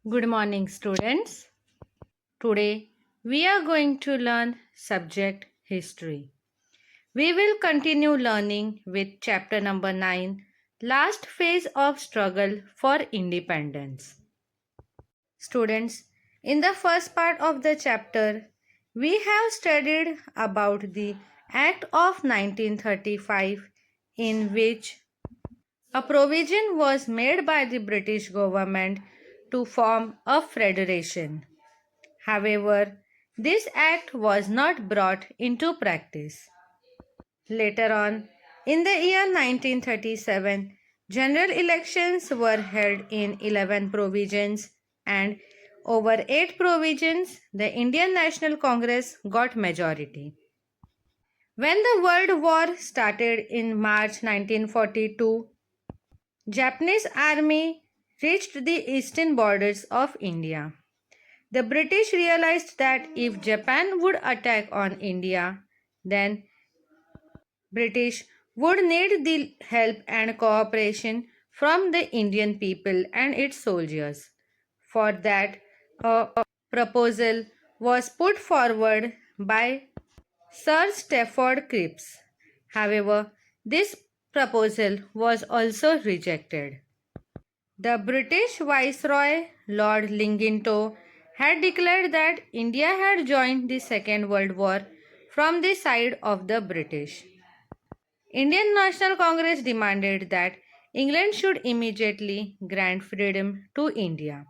Good morning, students. Today we are going to learn subject history. We will continue learning with chapter number 9, last phase of struggle for independence. Students, in the first part of the chapter, we have studied about the Act of 1935 in which a provision was made by the British government to form a federation. However, this act was not brought into practice. Later on, in the year 1937, general elections were held in 11 provinces, and over 8 provinces, the Indian National Congress got majority. When the World War started in March 1942, Japanese army reached the eastern borders of India. The British realized that if Japan would attack on India, then British would need the help and cooperation from the Indian people and its soldiers. For that, a proposal was put forward by Sir Stafford Cripps. However, this proposal was also rejected. The British Viceroy Lord Lingington had declared that India had joined the Second World War from the side of the British. Indian National Congress demanded that England should immediately grant freedom to India.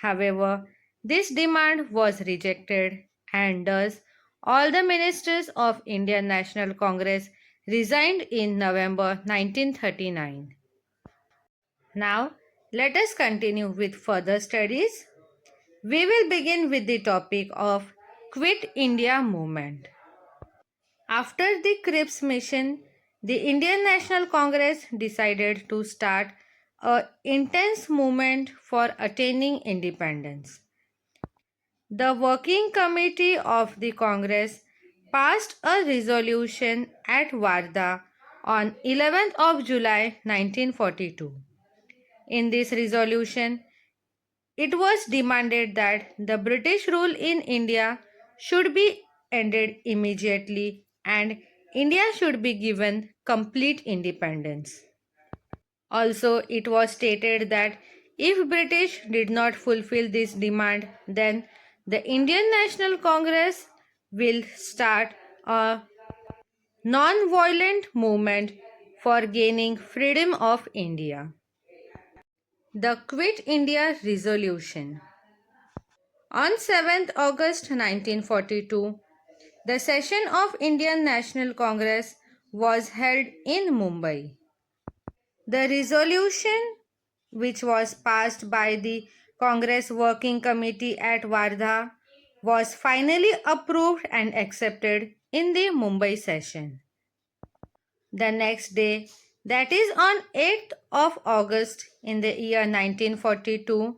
However, this demand was rejected, and thus all the ministers of Indian National Congress resigned in November 1939. Now, let us continue with further studies. We will begin with the topic of Quit India movement. After the Cripps mission, the Indian National Congress decided to start a intense movement for attaining independence. The Working Committee of the Congress passed a resolution at Wardha on 11th of July 1942. In this resolution, it was demanded that the British rule in India should be ended immediately and India should be given complete independence. Also, it was stated that if British did not fulfill this demand, then the Indian National Congress will start a non-violent movement for gaining freedom of India. The Quit India Resolution. On 7th August 1942, the session of Indian National Congress was held in Mumbai. The resolution, which was passed by the Congress Working Committee at Wardha, was finally approved and accepted in the Mumbai session. The next day, that is on 8th of August in the year 1942,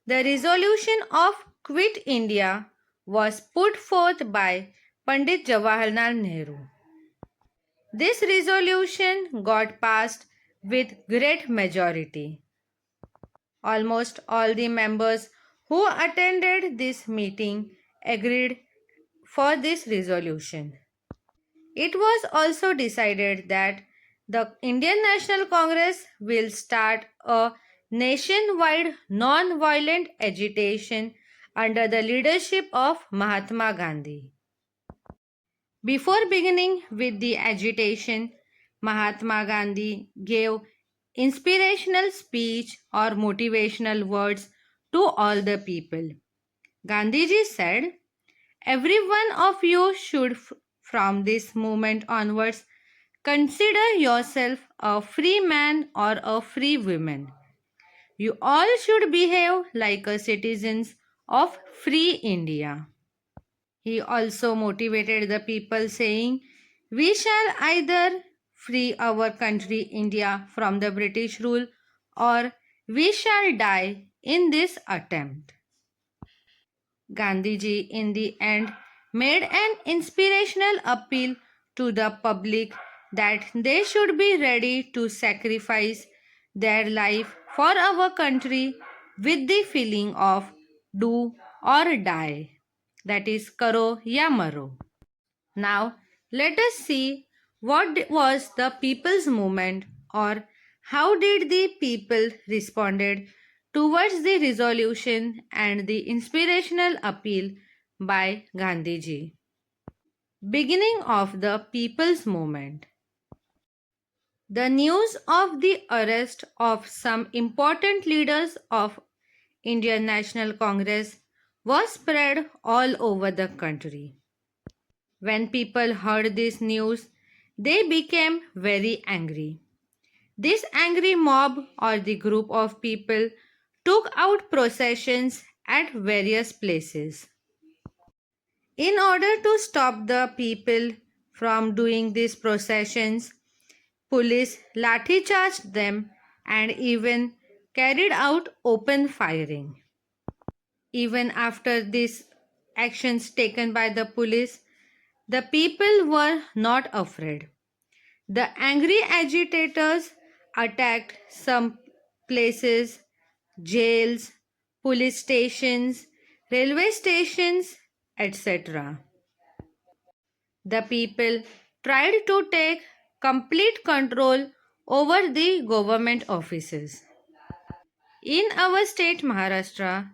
the resolution of Quit India was put forth by Pandit Jawaharlal Nehru. This resolution got passed with great majority. Almost all the members who attended this meeting agreed for this resolution. It was also decided that the Indian National Congress will start a nationwide non-violent agitation under the leadership of Mahatma Gandhi. Before beginning with the agitation, Mahatma Gandhi gave inspirational speech or motivational words to all the people. Gandhiji said, "Every one of you should from this moment onwards consider yourself a free man or a free woman. You all should behave like a citizens of free India." He also motivated the people saying, "We shall either free our country India from the British rule or we shall die in this attempt." Gandhiji in the end made an inspirational appeal to the public that they should be ready to sacrifice their life for our country with the feeling of do or die, that is karo ya maro. Now let us see what was the people's movement, or how did the people responded towards the resolution and the inspirational appeal by Gandhiji. Beginning of the people's movement. The news of the arrest of some important leaders of Indian National Congress was spread all over the country. When people heard this news, they became very angry. This angry mob or the group of people took out processions at various places. In order to stop the people from doing these processions, police lathi charged them and even carried out open firing. Even after these actions taken by the police, the people were not afraid. The angry agitators attacked some places, jails, police stations, railway stations, etc. The people tried to take complete control over the government offices. In our state Maharashtra,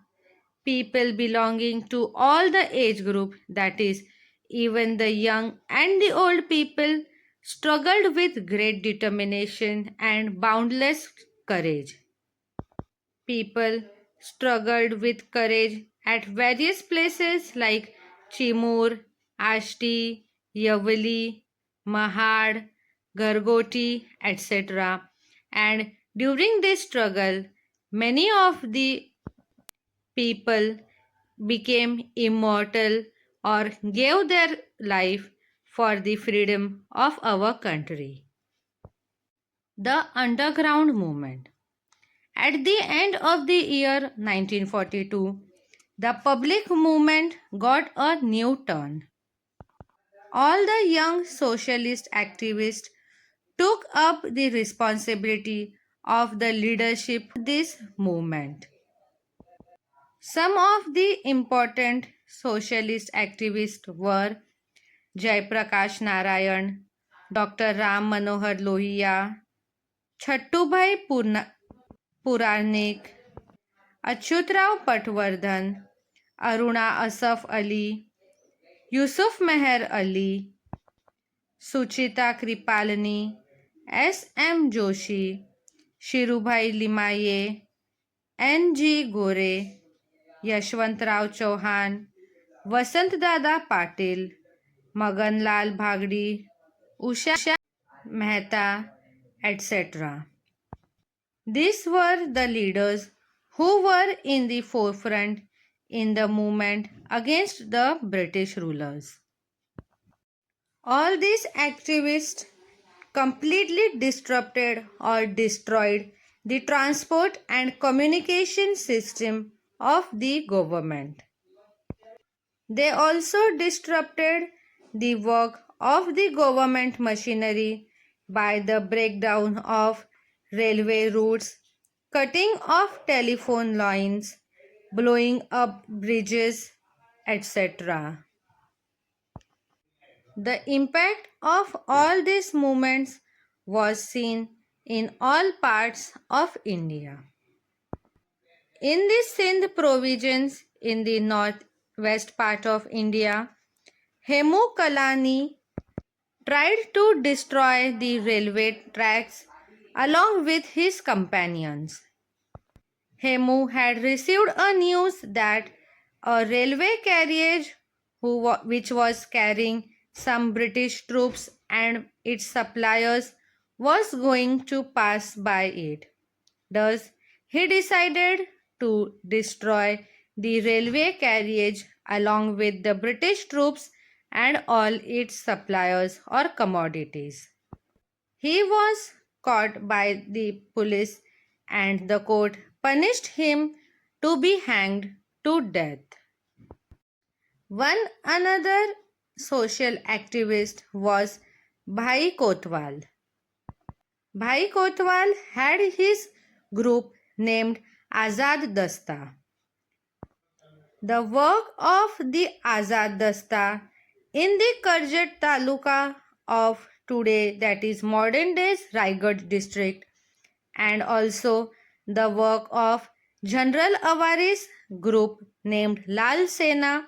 people belonging to all the age group, that is even the young and the old people, struggled with great determination and boundless courage. People struggled with courage at various places like Chimur, Ashti, Yavali, Mahad, Gargoti, etc. And during this struggle, many of the people became immortal or gave their life for the freedom of our country. The underground movement. At the end of the year 1942, the public movement got a new turn. All the young socialist activists took up the responsibility of the leadership of this movement. Some of the important socialist activists were Jai Prakash Narayan, Dr. Ram Manohar Lohia, Chhattubhai Puranik, Achyutrao Patwardhan, Aruna Asaf Ali, Yusuf Meher Ali, Suchita Kripalani, S.M. Joshi, Shirubhai Limaye, N.G. Gore, Yashwantrao Chauhan, Vasantdada Patil, Maganlal भागड़ी, Usha Mehta, etc. These were the leaders who were in the forefront in the movement against the British rulers. All these activists completely disrupted or destroyed the transport and communication system of the government. They also disrupted the work of the government machinery by the breakdown of railway routes, cutting off telephone lines, blowing up bridges, etc. The impact of all these movements was seen in all parts of India. In the Sindh province in the northwest part of India, Hemu Kalani tried to destroy the railway tracks along with his companions. Hemu had received a news that a railway carriage which was carrying some British troops and its suppliers was going to pass by it. Thus, he decided to destroy the railway carriage along with the British troops and all its suppliers or commodities. He was caught by the police and the court punished him to be hanged to death. One another social activist was Bhai Kotwal. Bhai Kotwal had his group named Azad Dasta. The work of the Azad Dasta in the Karjat Taluka of today, that is modern days Raigad district, and also the work of General Avaris group named Lal Sena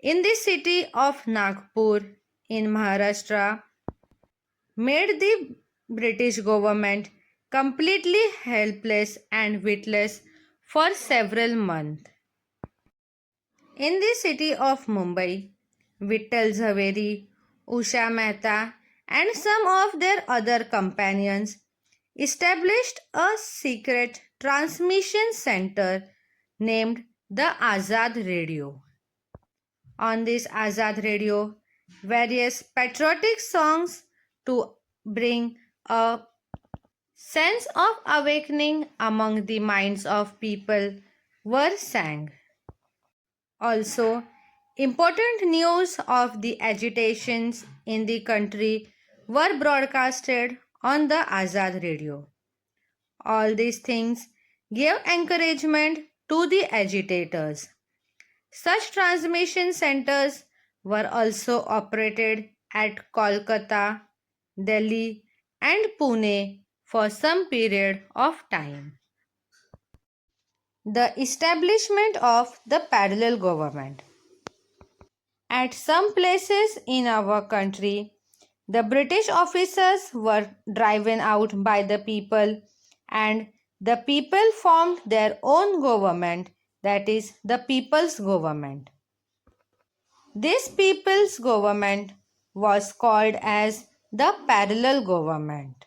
in the city of Nagpur in Maharashtra made the British government completely helpless and witless for several months. In the city of Mumbai, Vittal Jhaveri, Usha Mehta, and some of their other companions established a secret transmission center named the Azad Radio. On this Azad Radio, various patriotic songs to bring a sense of awakening among the minds of people were sang. Also, important news of the agitations in the country were broadcasted on the Azad Radio. All these things gave encouragement to the agitators. Such transmission centers were also operated at Kolkata, Delhi, and Pune for some period of time. The establishment of the parallel government. At some places in our country, the British officers were driven out by the people and the people formed their own government, that is, the people's government. This people's government was called as the parallel government.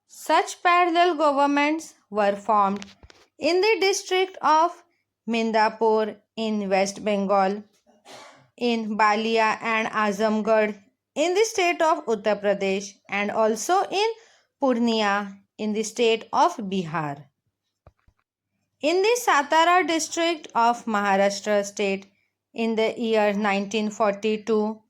Such parallel governments were formed in the district of Mindapur in West Bengal, in Balia and Azamgarh in the state of Uttar Pradesh, and also in Purnia in the state of Bihar. In the Satara district of Maharashtra state in the year 1942,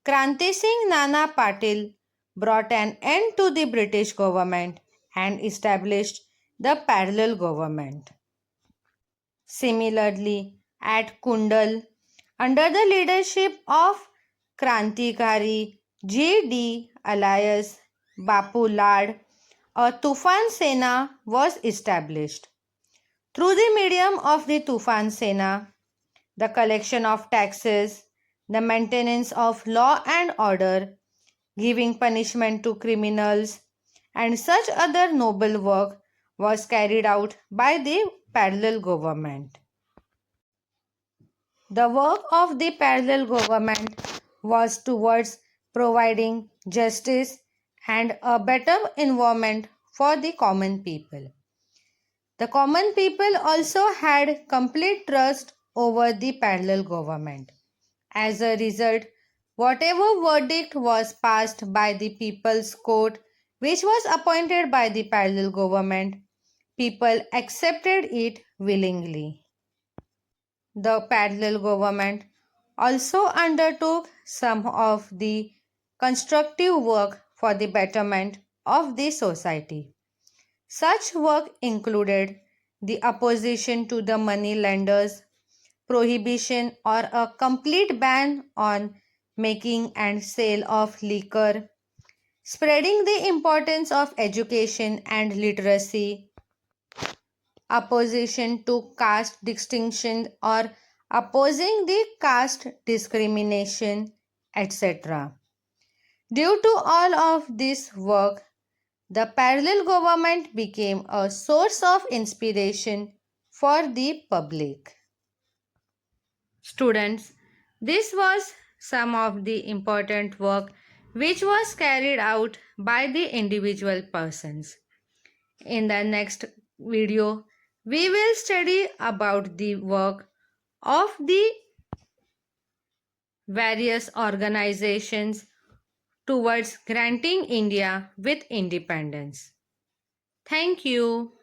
Kranti Singh Nana Patil brought an end to the British government and established the parallel government. Similarly, at Kundal, under the leadership of Krantikari J.D. alias Bapu Lad, a Tufan Sena was established. Through the medium of the Tufan Sena, the collection of taxes, the maintenance of law and order, giving punishment to criminals, and such other noble work was carried out by the parallel government. The work of the parallel government was towards providing justice and a better environment for the common people. The common people also had complete trust over the parallel government. As a result, whatever verdict was passed by the People's Court, which was appointed by the parallel government, people accepted it willingly. The parallel government also undertook some of the constructive work for the betterment of the society. Such work included the opposition to the money lenders, prohibition or a complete ban on making and sale of liquor, spreading the importance of education and literacy, opposition to caste distinction or opposing the caste discrimination, etc. Due to all of this work, the parallel government became a source of inspiration for the public. Students, this was some of the important work which was carried out by the individual persons. In the next video, we will study about the work of the various organizations towards granting India with independence. Thank you.